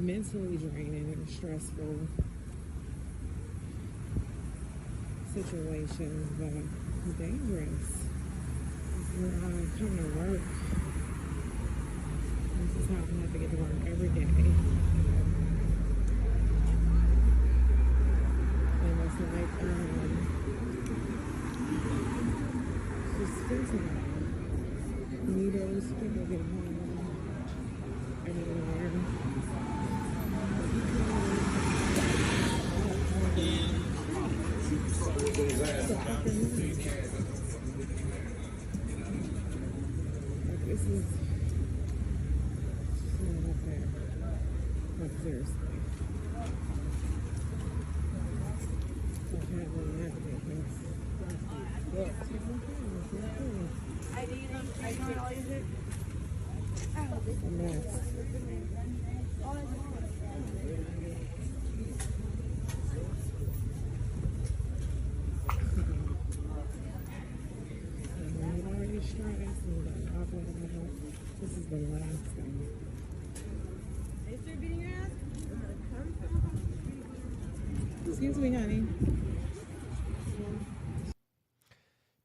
mentally draining and stressful situations, but dangerous. You're coming to work. This is how I have to get to work every day. And it's like, just physical. Needles, people get home everywhere. This is not fair. Like, seriously. So apparently navigate this. A mess. This is the last thing. They start beating your ass? Excuse me, honey.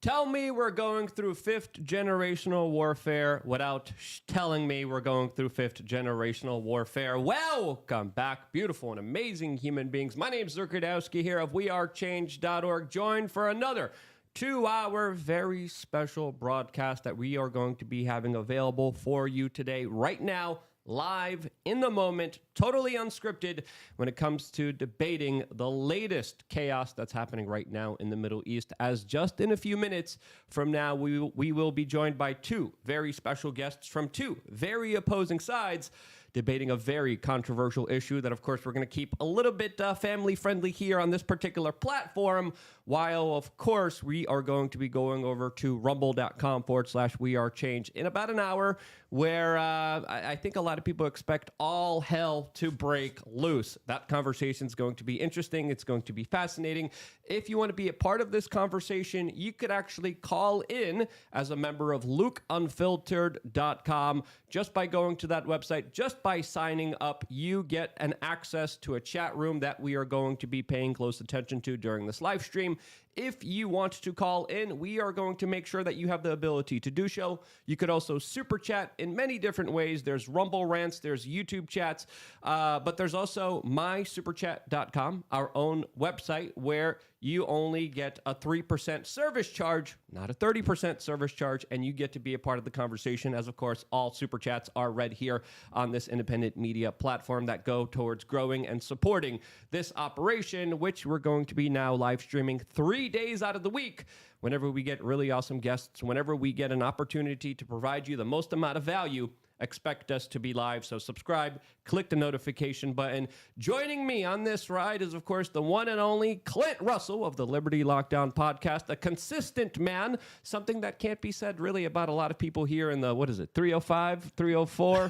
Tell me we're going through fifth generational warfare without telling me we're going through fifth generational warfare. Welcome back, beautiful and amazing human beings. My name is Zurkadowski here of wearechange.org, joined for another 2-hour very special broadcast that we are going to be having available for you today, right now, live in the moment, totally unscripted when it comes to debating the latest chaos that's happening right now in the Middle East. As just in a few minutes from now, we will be joined by two very special guests from two very opposing sides, debating a very controversial issue that, of course, we're going to keep a little bit family-friendly here on this particular platform, while, of course, we are going to be going over to rumble.com/wearechange in about an hour, where I think a lot of people expect all hell to break loose. That conversation is going to be interesting. It's going to be fascinating. If you want to be a part of this conversation, you could actually call in as a member of LukeUnfiltered.com. Just by going to that website, just by signing up, you get an access to a chat room that we are going to be paying close attention to during this live stream. If you want to call in, we are going to make sure that you have the ability to do so. You could also super chat in many different ways. There's Rumble rants, there's YouTube chats, but there's also mysuperchat.com, our own website, where you only get a 3% service charge, not a 30% service charge, and you get to be a part of the conversation, as of course all super chats are read here on this independent media platform that go towards growing and supporting this operation, which we're going to be now live streaming 3 days out of the week. Whenever we get really awesome guests, whenever we get an opportunity to provide you the most amount of value, expect us to be live. So subscribe, click the notification button. Joining me on this ride is, of course, the one and only Clint Russell of the Liberty Lockdown podcast, a consistent man, something that can't be said really about a lot of people here in the, 305, 304.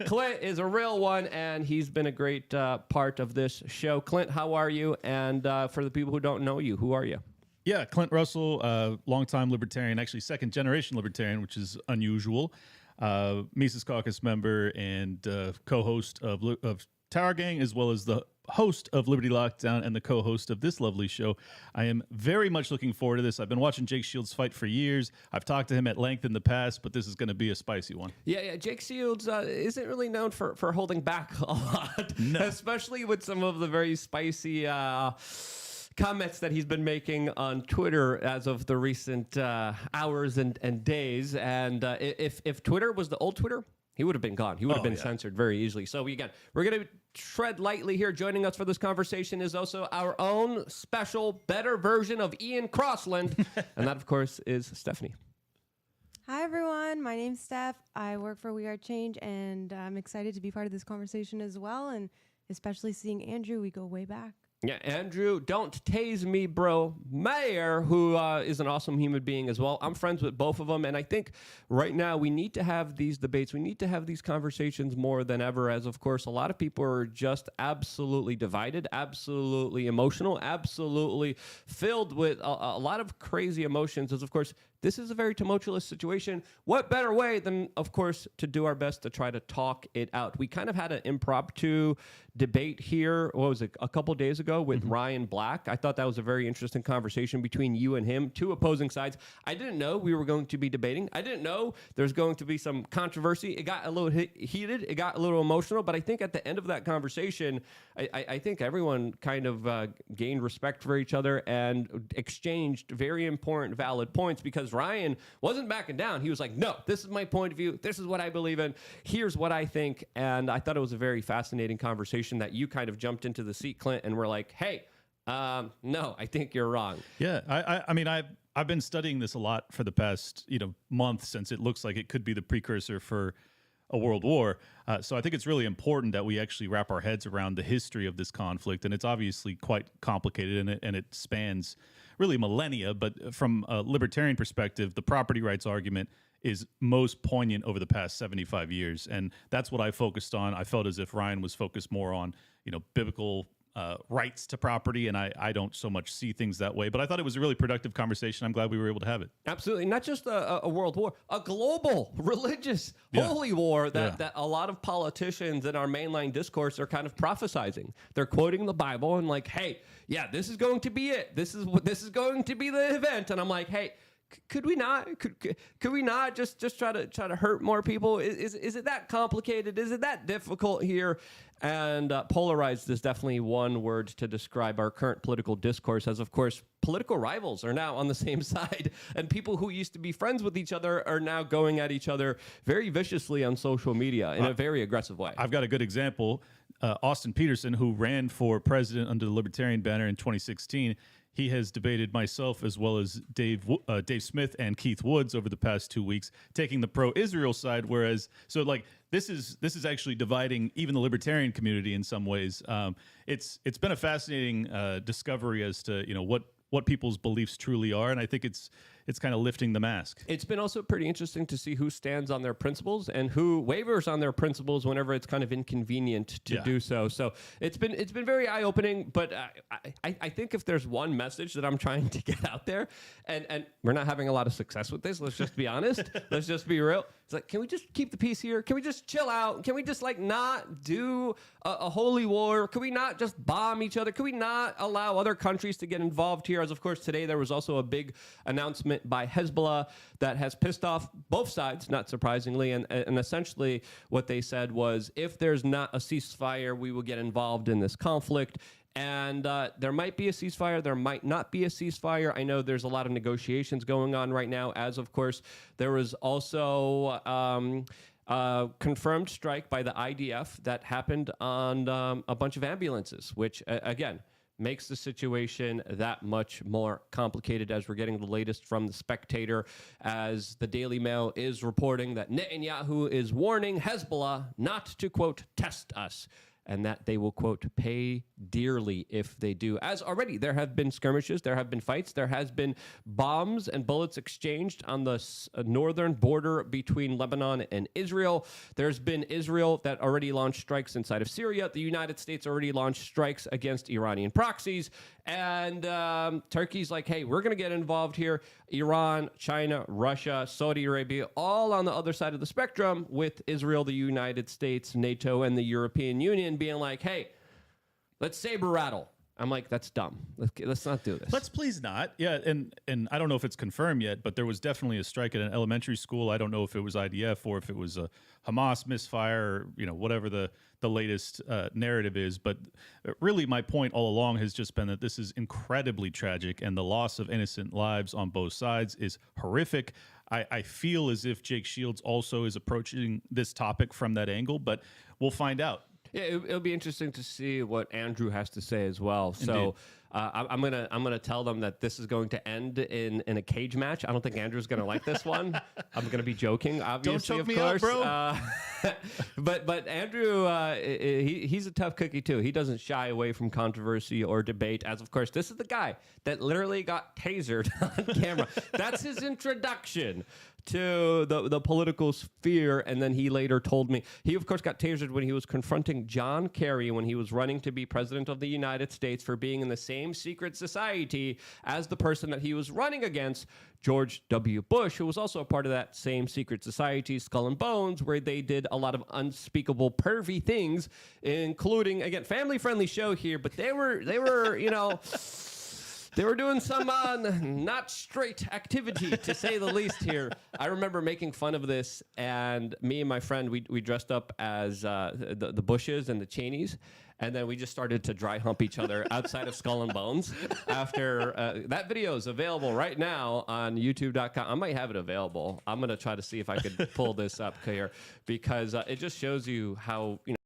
Clint is a real one, and he's been a great part of this show. Clint, how are you? And for the people who don't know you, who are you? Yeah, Clint Russell, longtime libertarian, actually second-generation libertarian, which is unusual. Mises Caucus member and co-host of Tower Gang, as well as the host of Liberty Lockdown and the co-host of this lovely show. I am very much looking forward to this. I've been watching Jake Shields fight for years. I've talked to him at length in the past, but this is going to be a spicy one. Yeah. Jake Shields isn't really known for holding back a lot, no. Especially with some of the very spicy comments that he's been making on Twitter as of the recent hours and days. And if Twitter was the old Twitter, he would have been gone. He would have been censored very easily. So again, we're going to tread lightly here. Joining us for this conversation is also our own special, better version of Ian Crossland. And that, of course, is Stephanie. Hi, everyone. My name's Steph. I work for We Are Change, and I'm excited to be part of this conversation as well, and especially seeing Andrew. We go way back. Yeah, Andrew, don't tase me, bro. Mayer, who is an awesome human being as well. I'm friends with both of them, and I think right now we need to have these debates. We need to have these conversations more than ever, as, of course, a lot of people are just absolutely divided, absolutely emotional, absolutely filled with a lot of crazy emotions, as, of course, this is a very tumultuous situation. What better way than, of course, to do our best to try to talk it out? We kind of had an impromptu debate here, what was it, a couple days ago with Ryan Black. I thought that was a very interesting conversation between you and him, two opposing sides. I didn't know we were going to be debating. I didn't know there's going to be some controversy. It got a little heated. It got a little emotional. But I think at the end of that conversation, I think everyone kind of gained respect for each other and exchanged very important, valid points, because Ryan wasn't backing down. He was like, no, this is my point of view. This is what I believe in. Here's what I think. And I thought it was a very fascinating conversation that you kind of jumped into the seat, Clint, and were like, hey, no, I think you're wrong. Yeah, I mean, I've been studying this a lot for the past month, since it looks like it could be the precursor for a world war. So I think it's really important that we actually wrap our heads around the history of this conflict, and it's obviously quite complicated, and it spans really millennia. But from a libertarian perspective, the property rights argument is most poignant over the past 75 years, and that's what I focused on. I felt as if Ryan was focused more on biblical rights to property, and I don't so much see things that way. But I thought it was a really productive conversation. I'm glad we were able to have it. Absolutely. Not just a world war, a global religious holy war that a lot of politicians in our mainline discourse are kind of prophesizing. They're quoting the Bible and like, hey, yeah, this is going to be it. This is going to be the event. And I'm like, hey, could we not just try to hurt more people? Is it that complicated? Is it that difficult here? And polarized is definitely one word to describe our current political discourse, as of course political rivals are now on the same side, and people who used to be friends with each other are now going at each other very viciously on social media in a very aggressive way. I've got a good example. Austin Peterson, who ran for president under the Libertarian banner in 2016, he has debated myself as well as Dave Smith and Keith Woods over the past 2 weeks, taking the pro-Israel side. Whereas, so like this is actually dividing even the libertarian community in some ways. It's been a fascinating discovery as to what people's beliefs truly are, and I think it's kind of lifting the mask. It's been also pretty interesting to see who stands on their principles and who wavers on their principles whenever it's kind of inconvenient to do so. So it's been very eye-opening, but I think if there's one message that I'm trying to get out there, and we're not having a lot of success with this, let's just be honest, let's just be real. It's like, can we just keep the peace here? Can we just chill out? Can we just like not do a holy war? Can we not just bomb each other? Can we not allow other countries to get involved here? As of course today there was also a big announcement by Hezbollah that has pissed off both sides, not surprisingly, and essentially what they said was, if there's not a ceasefire, we will get involved in this conflict. And there might be a ceasefire, there might not be a ceasefire. I know there's a lot of negotiations going on right now, as of course there was also confirmed strike by the IDF that happened on a bunch of ambulances, which again makes the situation that much more complicated, as we're getting the latest from the Spectator, as the Daily Mail is reporting that Netanyahu is warning Hezbollah not to, quote, test us, and that they will, quote, pay dearly if they do. As already, there have been skirmishes, there have been fights, there has been bombs and bullets exchanged on the northern border between Lebanon and Israel. There's been Israel that already launched strikes inside of Syria. The United States already launched strikes against Iranian proxies. And Turkey's like, hey, we're going to get involved here. Iran, China, Russia, Saudi Arabia, all on the other side of the spectrum, with Israel, the United States, NATO, and the European Union being like, hey, let's saber rattle. I'm like, that's dumb. Let's not do this. Let's please not. Yeah, and I don't know if it's confirmed yet, but there was definitely a strike at an elementary school. I don't know if it was IDF or if it was a Hamas misfire, or whatever the latest narrative is. But really, my point all along has just been that this is incredibly tragic, and the loss of innocent lives on both sides is horrific. I feel as if Jake Shields also is approaching this topic from that angle, but we'll find out. Yeah, it'll be interesting to see what Andrew has to say as well. So I'm gonna tell them that this is going to end in a cage match. I don't think Andrew's gonna like this one. I'm gonna be joking, obviously, don't choke of course. Me out, bro. But Andrew, he's a tough cookie too. He doesn't shy away from controversy or debate. As of course, this is the guy that literally got tasered on camera. That's his introduction to the political sphere. And then he later told me, he of course got tasered when he was confronting John Kerry when he was running to be president of the United States for being in the same same secret society as the person that he was running against, George W. Bush, who was also a part of that same secret society, Skull and Bones, where they did a lot of unspeakable pervy things, including, again, family-friendly show here, but they were, you know, they were doing some not straight activity, to say the least here. I remember making fun of this, and me and my friend, we dressed up as the Bushes and the Cheneys, and then we just started to dry hump each other outside of Skull and Bones. After that video is available right now on YouTube.com. I might have it available. I'm going to try to see if I could pull this up here, because it just shows you how, you know,